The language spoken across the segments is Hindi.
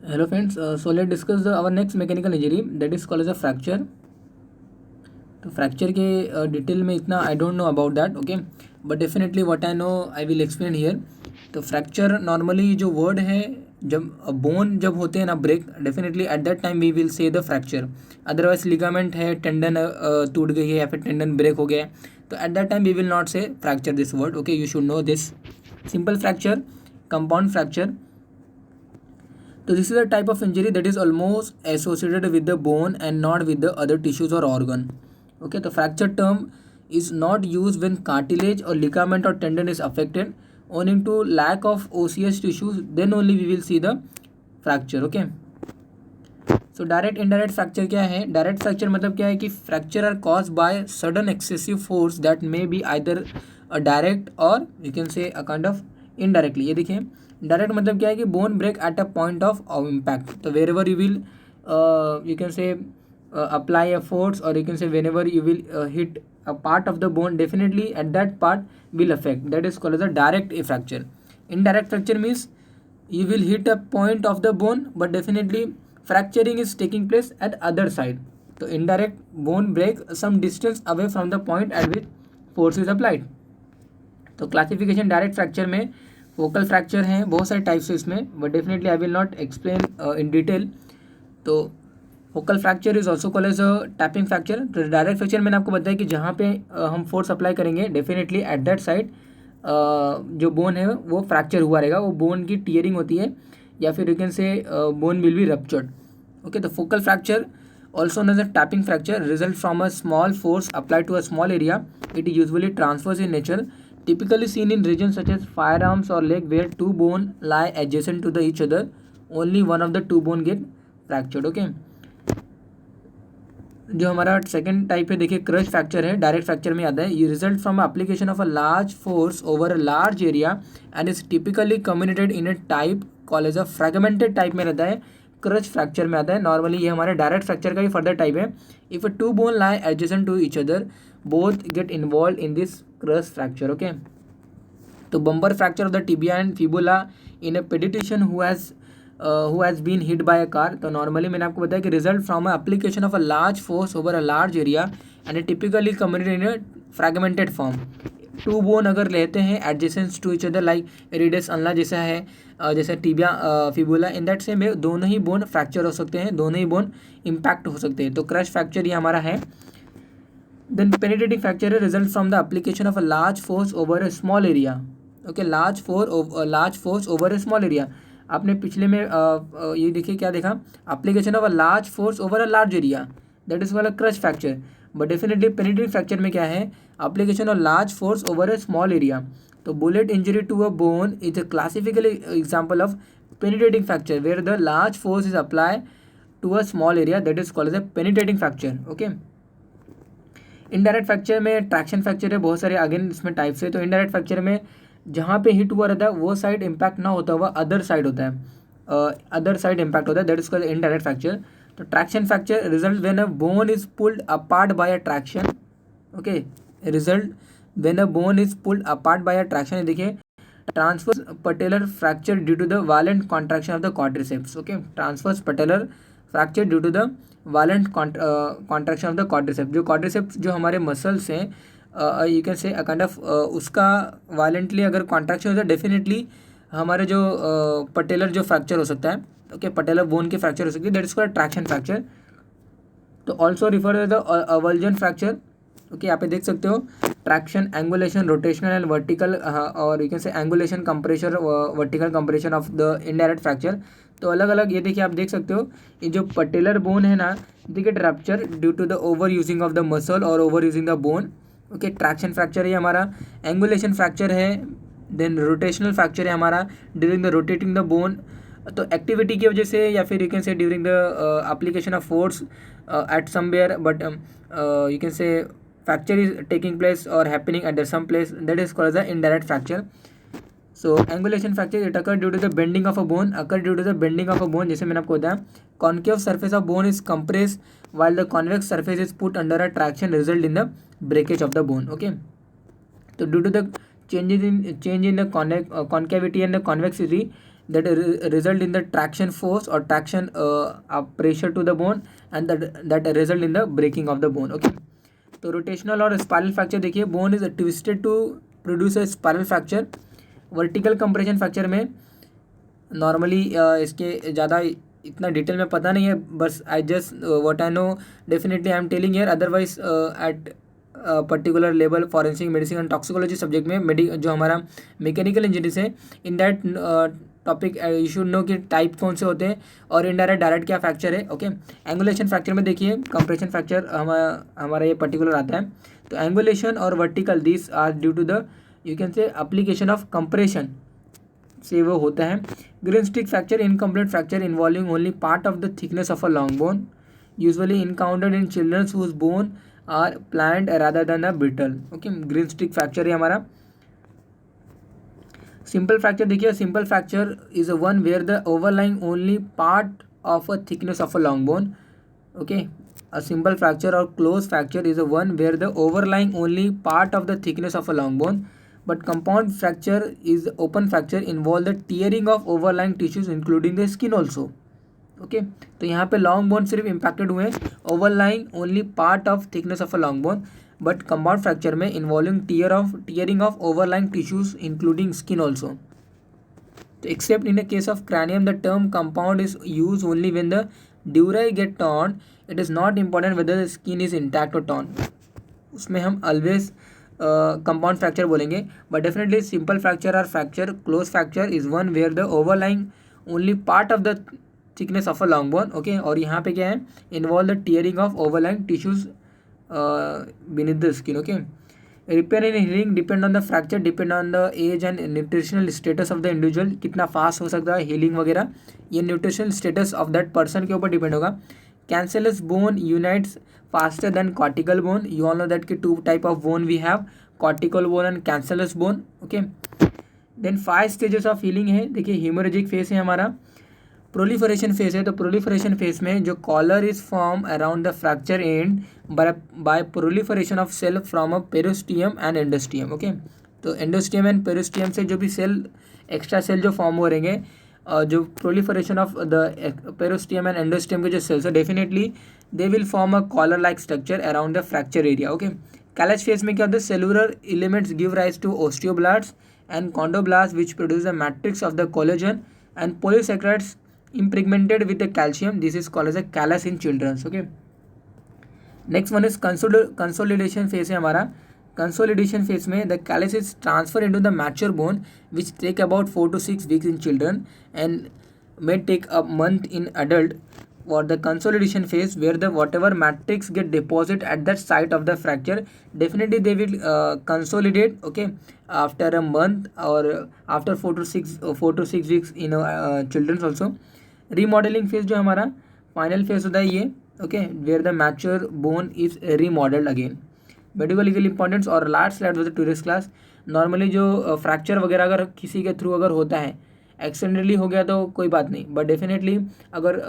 Hello friends, so let's discuss our next mechanical injury that is called as a fracture. तो फ्रैक्चर के डिटेल में इतना I don't know about that, okay, but definitely what I know I will explain here. तो फ्रैक्चर नॉर्मली जो वर्ड है, जब बोन जब होते हैं ना break, definitely at that time we will say the fracture. Otherwise ligament है, टेंडन टूट गई है या फिर टेंडन ब्रेक हो गया है, तो at that time we will not say fracture this word. Okay, you should know this. Simple fracture, compound fracture. So this is a type of injury that is almost associated with the bone and not with the other tissues or organ. Okay, the fracture term is not used when cartilage or ligament or tendon is affected. Owing to lack of osseous tissues, then only we will see the fracture. Okay. So direct indirect fracture क्या है? Direct fracture मतलब क्या है कि fracture are caused by sudden excessive force that may be either a direct or you can say a kind of indirectly. ये देखिए, डायरेक्ट मतलब क्या है कि bone break at a point of impact. तो wherever you will you can say apply a force और you can say whenever you will hit a part of the bone, definitely at that part will affect. That is called as a direct fracture. Indirect fracture means you will hit a point of the bone but definitely fracturing is taking place at other side. तो indirect bone break some distance away from the point at which force is applied. तो क्लासिफिकेशन डायरेक्ट फ्रैक्चर में फोकल फ्रैक्चर हैं, बहुत सारे टाइप्स है इसमें, but definitely I will not explain in detail. तो focal fracture is also called as a tapping fracture. तो डायरेक्ट फ्रैक्चर मैंने आपको बताया कि जहाँ पे हम फोर्स अप्लाई करेंगे, डेफिनेटली एट दैट साइड जो बोन है वो फ्रैक्चर हुआ रहेगा, वो बोन की टीयरिंग होती है या फिर you can say bone will be ruptured. Okay, तो focal fracture also known as a tapping fracture result from a small force applied to a small area. It is usually transverse in nature, typically seen in regions such as firearms or leg where two bones lie adjacent to the each other. Only one of the two bone get fractured. Okay, जो हमारा सेकंड टाइप है, देखिए क्रश फ्रैक्चर है, डायरेक्ट फ्रैक्चर में आता है. ये result from application of a large force over a large area and is typically communicated in a type call as a fragmented type में रहता है, क्रश फ्रैक्चर में आता है. नॉर्मली ये हमारे डायरेक्ट फ्रैक्चर का ही फर्दर टाइप है. If a two bone lie adjacent to each other, both get involve in this crush fracture. Okay, तो bumper fracture of the tibia and fibula in a pediatrician who has been hit by a car. तो नॉर्मली मैंने आपको बताया कि result from application of a large force over a large area and it typically communicated in a fragmented form. Two bone अगर लेते हैं adjacent to each other like radius ulna जैसा है, जैसे tibia fibula, in that same way दोनों ही बोन फ्रैक्चर हो सकते हैं, दोनों ही बोन इम्पैक्ट हो सकते हैं. तो क्रश फ्रैक्चर ये हमारा है. Then penetrating fracture result from the application of a large force over a small area. Okay, large force over a small area. आपने पिछले में ये देखिए क्या देखा, application of a large force over a large area, that is called a crush fracture. But definitely penetrating fracture में क्या है, application of large force over a small area. तो bullet injury to a bone is a classical example of penetrating fracture where the large force is apply to a small area, that is called as a penetrating fracture. Okay, indirect fracture में ट्रैक्शन फ्रैक्चर है, बहुत सारे अगेन इसमें टाइप्स है. तो इनडायरेक्ट फ्रैक्चर में जहाँ पे हिट हुआ रहता है वो साइड इम्पैक्ट ना होता हुआ अदर साइड होता है, अदर साइड इम्पैक्ट होता है, that is called indirect fracture. तो traction fracture result when a bone is pulled apart by a traction. Okay, result when a bone is pulled apart by a traction. देखिए, transverse patellar fracture due to the violent contraction of the quadriceps. Okay, transverse patellar fracture due to the violent contraction of the quadriceps. जो क्वाड्रिसेप्स जो हमारे मसल्स हैं, you can say kind of उसका वायलेंटली अगर कॉन्ट्रैक्शन होता है, डेफिनेटली हमारे जो पटेलर जो फ्रैक्चर हो सकता है. ओके, पटेलर बोन के फ्रैक्चर हो सकती है, that is called traction fracture. तो also refer the avulsion fracture. Okay, यहाँ पे देख सकते हो traction, angulation, rotational and vertical, और you can say angulation, compression, vertical compression of the indirect fracture. तो अलग अलग ये देखिए, आप देख सकते हो ये जो पटेलर बोन है ना, देखिए rupture due to the over using of the muscle और over using the bone. Okay, traction fracture है हमारा, एंगुलेशन फ्रैक्चर है, देन रोटेशनल फ्रैक्चर है हमारा during the rotating the bone. तो एक्टिविटी की वजह से या फिर you can say during the application of force at somewhere, but you can say fracture is taking place or happening at some place, that is called as the indirect fracture. So angulation fracture it occur due to the bending of a bone, occur due to the bending of a bone. जैसे मैंने आपको बताया, concave surface of bone is compressed while the convex surface is put under a traction, result in the breakage of the bone. Okay, तो due to the change in the concavity and the convexity, that result in the traction force or traction pressure to the bone and that result in the breaking of the bone. Okay, तो रोटेशनल और स्पाइरल फ्रैक्चर देखिए, bone is twisted to produce a spiral fracture. Vertical compression fracture में नॉर्मली इसके ज़्यादा इतना डिटेल में पता नहीं है, बस I just what I know definitely I am telling here. Otherwise at particular level forensic medicine and toxicology subject में जो हमारा मैकेनिकल इंजीनियरिंग है, in that topic you should know कि टाइप कौन से होते हैं और इनडायरेक्ट डायरेक्ट क्या फ्रैक्चर है. ओके, एंगुलेशन फ्रैक्चर में देखिए कंप्रेशन फ्रैक्चर हमारा ये पर्टिकुलर आता है. तो एंगुलेशन और vertical this are due to the you can say application of compression से वो होता है. Green stick fracture incomplete fracture involving only part of the thickness of a long bone, usually encountered in childrens whose bone are plant rather than a brittle. Okay, green stick fracture है हमारा. सिंपल फ्रैक्चर देखिए, simple fracture is a one where the overlying only part of a thickness of a long bone. Okay, a simple fracture और close fracture is a one where the overlying only part of the thickness of a long bone. But compound fracture is open fracture involve the tearing of overlying tissues including the skin also. Okay, तो यहाँ पे लॉन्ग बोन सिर्फ इम्पैक्टेड हुए हैं, overlying only part of thickness of a long bone. But compound fracture में involving tearing of overlying tissues including skin also. तो except in the case of cranium the term compound is use only when the dura get torn. It is not important whether the skin is intact और टॉर्न. उसमें हम ऑलवेज कंपाउंड फ्रैक्चर बोलेंगे. बट डेफिनेटली सिंपल फ्रैक्चर और fracture close fracture is one where the overlying only part of the thickness of a long bone. Okay, और यहाँ पे क्या है, involve the tearing of overlying tissues beneath the skin. Okay, repair and healing depend on the fracture, depend on the age and nutritional status of the individual. कितना फास्ट हो सकता है हीलिंग वगैरह, ये nutritional status of that person के ऊपर डिपेंड होगा. Cancellous bone unites faster than cortical bone. You all know that कि two type of bone we have, cortical bone and cancellous bone. Okay, then 5 stages of healing है. देखिए हेमोरेजिक फेस है हमारा, प्रोलिफरेशन फेस है. तो प्रोलिफरेशन फेस में जो collar is form around the fracture and by proliferation of cell from a periosteum and endosteum. Okay, तो एंडोस्टियम एंड पेरिस्टियम से जो भी सेल एक्स्ट्रा सेल जो फॉर्म हो रहेंगे, जो proliferation of the periosteum and endosteum के जो सेल्स है, definitely they will form a collar like structure around the fracture area. Okay, callus phase में क्या होता है, cellular elements give rise to osteoblasts and chondroblast which produce the matrix of the collagen and polysaccharides impregnated with the calcium. This is called as a callus in children. Okay, next one is consolidation phase है हमारा. Consolidation phase में the callus is transferred into the mature bone which take about 4 to 6 weeks in children and may take a month in adult. For the consolidation phase where the whatever matrix get deposit at that site of the fracture, definitely they will consolidate. Okay, after a month or after 4 to 6 weeks in children also. Remodelling phase जो हमारा फाइनल फेज होता है ये. Okay, where the mature bone is remodelled again. Medical legal importance और last slide was the tourist class. Normally जो फ्रैक्चर वगैरह अगर किसी के थ्रू अगर होता है, एक्सीडेंटली हो गया तो कोई बात नहीं, बट डेफिनेटली अगर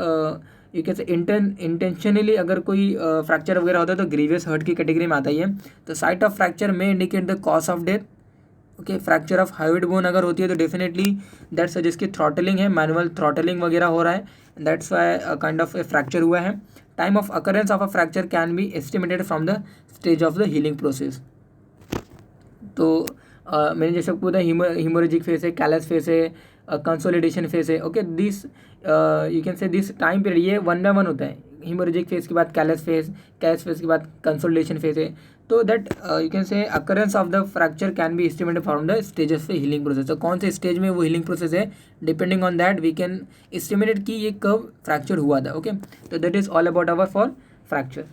यू कैन से इंटेंशनली अगर कोई फ्रैक्चर वगैरह होता है तो ग्रीवियस हर्ट की कैटेगरी में आता ही है. तो साइट ऑफ फ्रैक्चर में indicate the cause of death. Okay, fracture of hide bone अगर होती है तो डेफिनेटली दैट सजेस्ट की थ्रॉटलिंग है, मैनुअल थ्रॉटलिंग वगैरह हो रहा है, that's why kind of A fracture हुआ है. Time of occurrence of a fracture can be estimated from the stage of the healing process. तो मैंने जैसे बोला हीमोरेजिक फेस है, कैलस फेस है, कंसोलिडेशन फेस है. ओके, दिस यू कैन से दिस टाइम पीरियड ये 1 by 1 होता है. हीमोरेजिक फेस के बाद कैलस फेस के बाद कंसोलिडेशन फेस है. तो that you can say occurrence of the fracture can be estimated from the stages of healing process. तो कौन से स्टेज में वो हीलिंग प्रोसेस है, depending on that we can estimated कि ये कब फ्रैक्चर हुआ था. ओके, तो that is all about our for fracture.